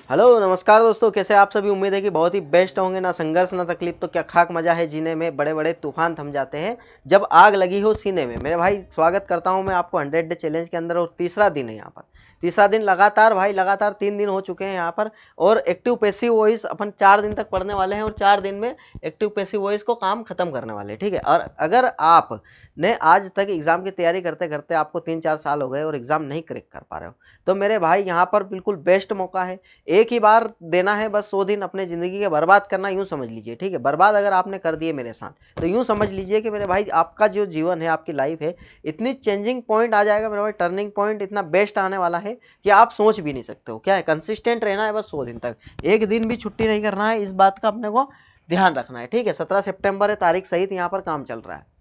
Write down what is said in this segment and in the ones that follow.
Hello नमस्कार दोस्तों, कैसे आप सभी। उम्मीद है कि बहुत ही बेस्ट होंगे। ना संघर्ष ना तकलीफ तो क्या खाक मजा है जीने में। बड़े बड़े तूफान थम जाते हैं जब आग लगी हो सीने में। मेरे भाई स्वागत करता हूं मैं आपको 100 डे चैलेंज के अंदर। और तीसरा दिन है यहाँ पर, तीसरा दिन लगातार भाई, लगातार 3 दिन हो चुके हैं यहाँ पर। और एक्टिव पैसिव वॉइस अपन 4 दिन तक पढ़ने वाले हैं और 4 दिन में एक्टिव पैसिव वॉइस को काम खत्म करने वाले हैं, ठीक है। और अगर आप ने आज तक एग्जाम की तैयारी करते करते आपको 3-4 साल हो गए और एग्जाम नहीं क्रैक कर पा रहे हो, तो मेरे भाई यहाँ पर बिल्कुल बेस्ट मौका है। एक ही बार देना है बस 100 दिन अपने ज़िंदगी के बर्बाद करना, यूँ समझ लीजिए, ठीक है। बर्बाद अगर आपने कर दिए मेरे साथ तो यूँ समझ लीजिए कि मेरे भाई आपका जो जीवन है, आपकी लाइफ है, इतनी चेंजिंग पॉइंट आ जाएगा मेरे भाई, टर्निंग पॉइंट इतना बेस्ट आने वाला है कि आप सोच भी नहीं सकते हो। क्या है, कंसिस्टेंट रहना है बस 100 दिन तक, एक दिन भी छुट्टी नहीं करना है, इस बात का अपने को ध्यान रखना है, ठीक है। 17 सितंबर है तारीख सहित यहाँ पर काम चल रहा है।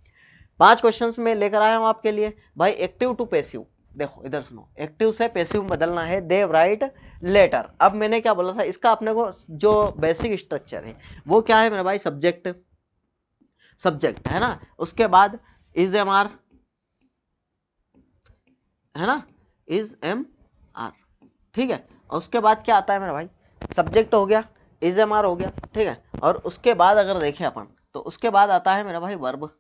5 क्वेश्चंस में लेकर आया हूँ आपके लिए भाई। एक्टिव टू पैसिव, देखो इधर सुनो, एक्टिव से पैसिव में बदलना है। दे राइट लेटर। अब मैंने क्या बोला था, इसका अपने को जो बेसिक स्ट्रक्चर है वो क्या है मेरे भाई, सब्जेक्ट, सब्जेक्ट है ना, उसके बाद इज एम आर, है ना, इज एम आर, ठीक है। और उसके बाद क्या आता है मेरा भाई, सब्जेक्ट हो गया, इज एम आर हो गया, ठीक है। और उसके बाद अगर देखें अपन तो उसके बाद आता है मेरा भाई वर्ब,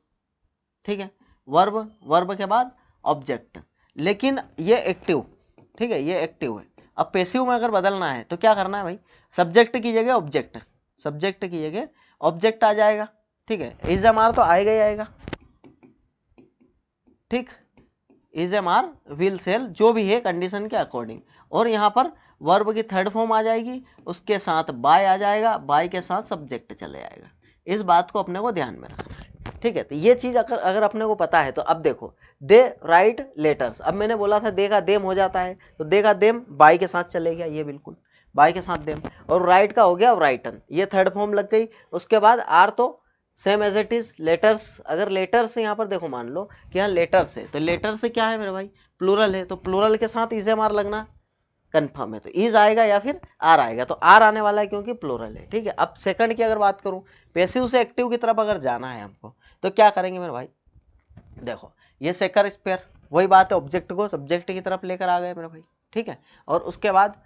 ठीक है। वर्ब, वर्ब के बाद ऑब्जेक्ट। लेकिन ये एक्टिव, ठीक है, ये एक्टिव है। अब पैसिव में अगर बदलना है तो क्या करना है भाई, सब्जेक्ट की जगह ऑब्जेक्ट, सब्जेक्ट की जगह ऑब्जेक्ट आ जाएगा, ठीक है। इज एम आर तो आएगा ही आएगा, ठीक। Is am are will shall, जो भी है कंडीशन के अकॉर्डिंग। और यहाँ पर वर्ब की थर्ड फॉर्म आ जाएगी, उसके साथ बाय आ जाएगा, बाय के साथ सब्जेक्ट चले जाएगा। इस बात को अपने को ध्यान में रखना है, ठीक है। तो ये चीज़ अगर अगर अपने को पता है तो अब देखो, दे राइट लेटर्स। अब मैंने बोला था दे का देम हो जाता है, तो दे का देम बाय के साथ चले गया, ये बिल्कुल बाय के साथ देम। और राइट का हो गया राइटन, ये थर्ड फॉर्म लग गई। उसके बाद आर तो same as it is. Letters, अगर लेटर्स यहाँ पर देखो, मान लो कि यहाँ लेटर्स है, तो लेटर से क्या है मेरे भाई, प्लूरल है, तो प्लूरल के साथ इज एम आर लगना कंफर्म है। तो इज आएगा या फिर आर आएगा, तो आर आने वाला है क्योंकि प्लूरल है, ठीक है। अब सेकंड की अगर बात करूं, पैसिव से एक्टिव की तरफ अगर जाना है हमको, तो क्या करेंगे मेरे भाई, देखो ये सेकर स्पेयर, वही बात है, ऑब्जेक्ट को सब्जेक्ट की तरफ लेकर आ गए मेरे भाई, ठीक है। और उसके बाद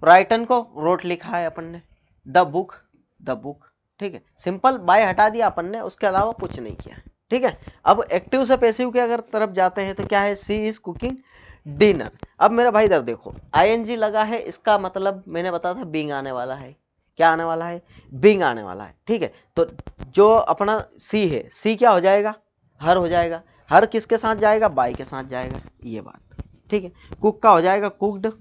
राइटन को रोट लिखा है अपन ने, द बुक, द बुक, ठीक है। सिंपल बाय हटा दिया अपन ने, उसके अलावा कुछ नहीं किया, ठीक है। अब एक्टिव से पैसिव के अगर तरफ जाते हैं तो क्या है, सी इज कुकिंग डिनर। अब मेरा भाई इधर देखो, आईएनजी लगा है, इसका मतलब मैंने बताया था बीइंग आने वाला है। क्या आने वाला है, बीइंग आने वाला है, ठीक है। तो जो अपना सी है, सी क्या हो जाएगा, हर हो जाएगा। हर किसके साथ जाएगा, बाय के साथ जाएगा, ये बात, ठीक है। कुक का हो जाएगा कुकड,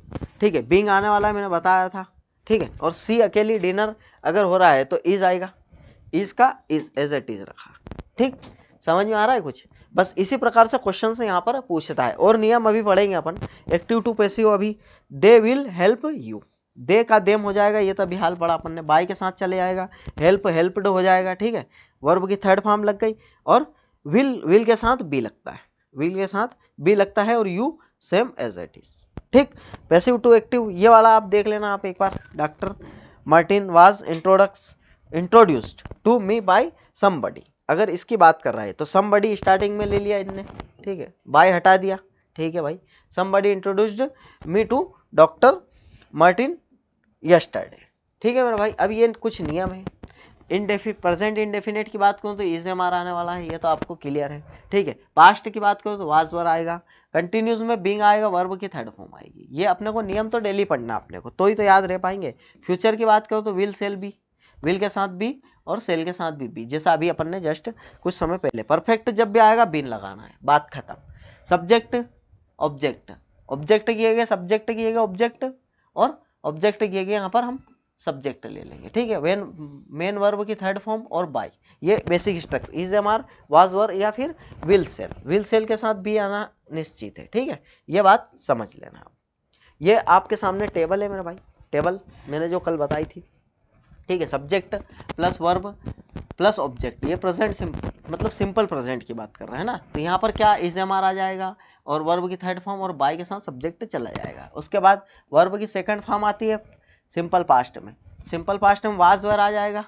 ठीक है। बीइंग आने वाला है मैंने बताया था, ठीक है। और सी अकेली डिनर अगर हो रहा है तो इज आएगा, इज का इज एज इट इज रखा, ठीक। समझ में आ रहा है कुछ। बस इसी प्रकार से क्वेश्चन से यहाँ पर पूछता है। और नियम अभी पढ़ेंगे अपन, एक्टिव टू पैसिव अभी। दे विल हेल्प यू, दे का देम हो जाएगा, ये तो अभी हाल पढ़ा अपन ने, बाय के साथ चले जाएगा, हेल्प हेल्प्ड हो जाएगा, ठीक है। वर्ब की थर्ड फॉर्म लग गई। और विल के साथ बी लगता है, विल के साथ बी लगता है, और you same as it is, ठीक। पैसिव टू एक्टिव ये वाला आप देख लेना आप एक बार। Doctor Martin was introduced to me by somebody, अगर इसकी बात कर रहा है तो समबडी स्टार्टिंग में ले लिया इनने, ठीक है, बाय हटा दिया, ठीक है भाई। Somebody introduced me to doctor Martin yesterday, ठीक है मेरा भाई। अब ये कुछ नियम है। प्रेजेंट इंडेफिनेट की बात करूँ तो इज एम आर आने वाला है, ये तो आपको क्लियर है, ठीक है। पास्ट की बात करूँ तो वाज वर आएगा, कंटिन्यूस में बीइंग आएगा, वर्ब की थर्ड फॉर्म आएगी। ये अपने को नियम तो डेली पढ़ना अपने को, तो ही तो याद रह पाएंगे। फ्यूचर की बात करूँ तो विल सेल बी, विल के साथ बी और सेल के साथ भी बी, जैसा अभी अपन ने जस्ट कुछ समय पहले। परफेक्ट जब भी आएगा बीन लगाना है, बात खत्म। सब्जेक्ट ऑब्जेक्ट, ऑब्जेक्ट किए गए, सब्जेक्ट किए गए ऑब्जेक्ट, और ऑब्जेक्ट किए गए यहाँ पर हम सब्जेक्ट ले लेंगे, ठीक है। वेन मेन वर्ब की थर्ड फॉर्म और बाय, ये basic structure. Is am are, was were या फिर विल सेल के साथ भी आना निश्चित है, ठीक है। ये बात समझ लेना आप। ये आपके सामने टेबल है मेरा भाई, टेबल मैंने जो कल बताई थी, ठीक है। Subject plus verb plus object, ये प्रेजेंट मतलब सिंपल प्रेजेंट की बात कर रहे हैं ना। तो यहाँ पर क्या, इज एम आर आ जाएगा और वर्ब की थर्ड फॉर्म और बाय के साथ सब्जेक्ट चला जाएगा। उसके बाद वर्ब की सेकंड फॉर्म आती है सिंपल पास्ट में, सिंपल पास्ट में वाज वर आ जाएगा,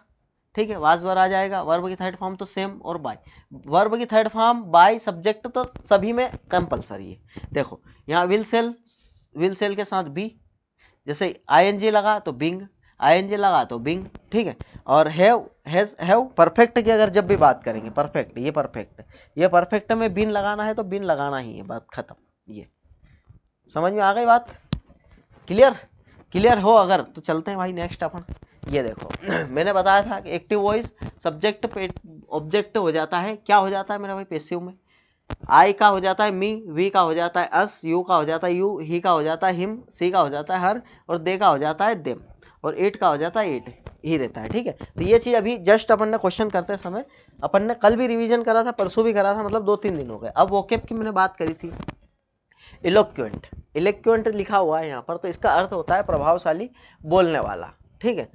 ठीक है, वाज वर आ जाएगा। वर्ब की थर्ड फॉर्म तो सेम, और बाय, वर्ब की थर्ड फॉर्म बाय सब्जेक्ट तो सभी में कंपलसरी है। देखो यहाँ विल सेल के साथ बी, जैसे आईएनजी लगा तो बिंग, आईएनजी लगा तो बिंग, ठीक है। और हैव, हैज, हैव, परफेक्ट की अगर जब भी बात करेंगे, परफेक्ट, ये परफेक्ट में बिन लगाना है तो बिन लगाना ही है, बात खत्म। ये समझ में आ गई बात? क्लियर हो अगर तो चलते हैं भाई नेक्स्ट अपन। ये देखो मैंने बताया था कि एक्टिव वॉइस सब्जेक्ट पे ऑब्जेक्ट हो जाता है, क्या हो जाता है मेरा भाई पैसिव में? आई का हो जाता है मी, वी का हो जाता है अस, यू का हो जाता है यू, ही का हो जाता है हिम, सी का हो जाता है हर, और दे का हो जाता है देम, और इट का हो जाता है इट ही रहता है, ठीक है। तो ये चीज़ अभी जस्ट अपन ने क्वेश्चन करते समय अपन ने कल भी रिवीजन करा था, परसों भी करा था, मतलब 2-3 दिन हो गए। अब वोकेब की मैंने बात करी थी, इलोक्वेंट, इलेक्वेंट लिखा हुआ है यहाँ पर, तो इसका अर्थ होता है प्रभावशाली बोलने वाला, ठीक है,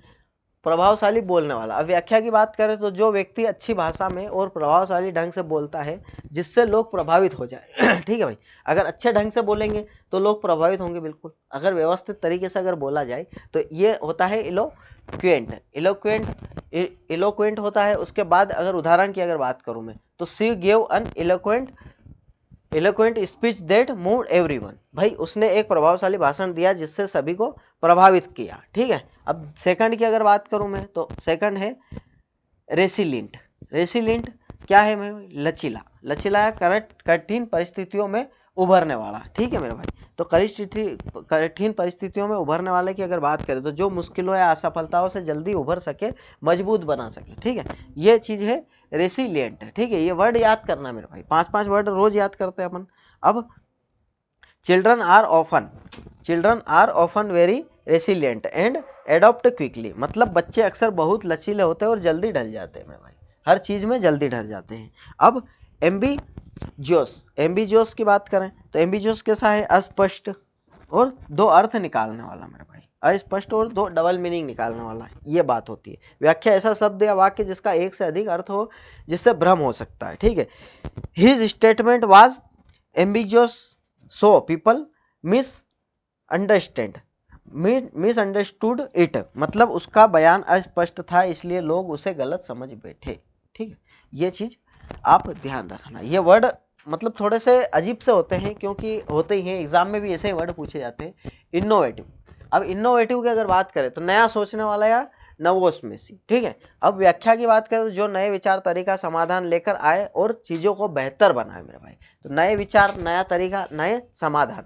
प्रभावशाली बोलने वाला। अब व्याख्या की बात करें तो जो व्यक्ति अच्छी भाषा में और प्रभावशाली ढंग से बोलता है जिससे लोग प्रभावित हो जाए ठीक है भाई, अगर अच्छे ढंग से बोलेंगे तो लोग प्रभावित होंगे बिल्कुल, अगर व्यवस्थित तरीके से अगर बोला जाए तो ये होता है इलोक्वेंट। इलोक्वेंट होता है। उसके बाद अगर उदाहरण की अगर बात करूँ मैं तो सी gave an eloquent speech that moved everyone, भाई उसने एक प्रभावशाली भाषण दिया जिससे सभी को प्रभावित किया, ठीक है। अब सेकंड की अगर बात करूं मैं तो सेकंड है रेसिलिएंट। रेसिलिएंट क्या है मैं? लचीला कठिन परिस्थितियों में उभरने वाला, ठीक है मेरे भाई। तो कठिन परिस्थितियों में उभरने वाले की अगर बात करें तो जो मुश्किलों या असफलताओं से जल्दी उभर सके, मजबूत बना सके, ठीक है, ये चीज़ है रेसिलिएंट, ठीक है। ये वर्ड याद करना मेरे भाई, 5-5 वर्ड रोज याद करते हैं अपन। अब children are often very resilient and adopt quickly, मतलब बच्चे अक्सर बहुत लचीले होते हैं और जल्दी ढल जाते हैं मेरे भाई, हर चीज़ में जल्दी ढल जाते हैं। अब एम्बिजियोस की बात करें तो एम्बिजियोस कैसा है? अस्पष्ट और 2 अर्थ निकालने वाला मेरे भाई, अस्पष्ट और 2 डबल मीनिंग निकालने वाला, ये बात होती है। व्याख्या ऐसा शब्द या वाक्य जिसका एक से अधिक अर्थ हो, जिससे भ्रम हो सकता है, ठीक है। His statement was ambiguous so people misunderstood it, मतलब उसका बयान अस्पष्ट था इसलिए लोग उसे गलत समझ बैठे, ठीक है। ये चीज़ आप ध्यान रखना। ये वर्ड मतलब थोड़े से अजीब से होते हैं क्योंकि होते ही हैं, एग्जाम में भी ऐसे ही वर्ड पूछे जाते हैं। इनोवेटिव, अब इनोवेटिव की अगर बात करें तो नया सोचने वाला या नवोन्मेषी, ठीक है। अब व्याख्या की बात करें तो जो नए विचार तरीका समाधान लेकर आए और चीज़ों को बेहतर बनाए मेरे भाई, तो नए विचार, नया तरीका, नए समाधान।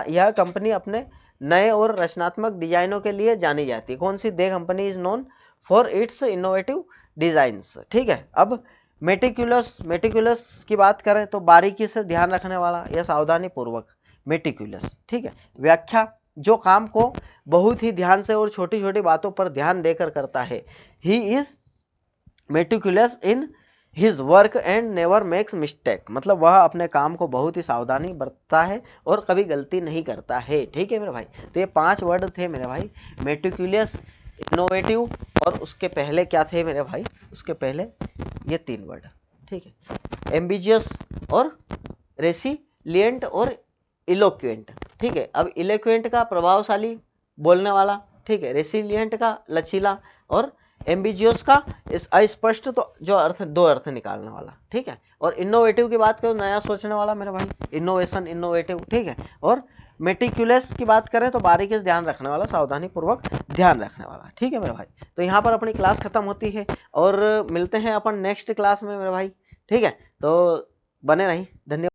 यह कंपनी अपने नए और रचनात्मक डिजाइनों के लिए जानी जाती है। कौन सी? They company is known for its innovative designs, ठीक है। अब मेटिकुलस की बात करें तो बारीकी से ध्यान रखने वाला या सावधानी पूर्वक, मेटिकुलस, ठीक है। व्याख्या जो काम को बहुत ही ध्यान से और छोटी छोटी बातों पर ध्यान देकर करता है, he is meticulous in his work and never makes mistake, मतलब वह अपने काम को बहुत ही सावधानी बरतता है और कभी गलती नहीं करता है, ठीक है मेरे भाई। तो ये 5 वर्ड थे मेरे भाई, मेटिकुलस, इनोवेटिव, और उसके पहले क्या थे मेरे भाई? उसके पहले ये 3 वर्ड, ठीक है, एम्बिजियस और रेसिलिएंट और इलोक्वेंट, ठीक है। अब इलोक्वेंट का प्रभावशाली बोलने वाला, ठीक है, रेसिलिएंट का लचीला, और एम्बिजियस का अस्पष्ट, तो जो अर्थ 2 अर्थ निकालने वाला, ठीक है। और इनोवेटिव की बात करो, नया सोचने वाला मेरे भाई, इनोवेशन, इनोवेटिव, ठीक है। और मेटिकुलस की बात करें तो बारीकी से ध्यान रखने वाला, सावधानी पूर्वक ध्यान रखने वाला, ठीक है मेरे भाई। तो यहाँ पर अपनी क्लास खत्म होती है और मिलते हैं अपन नेक्स्ट क्लास में मेरे भाई, ठीक है। तो बने रही, धन्यवाद।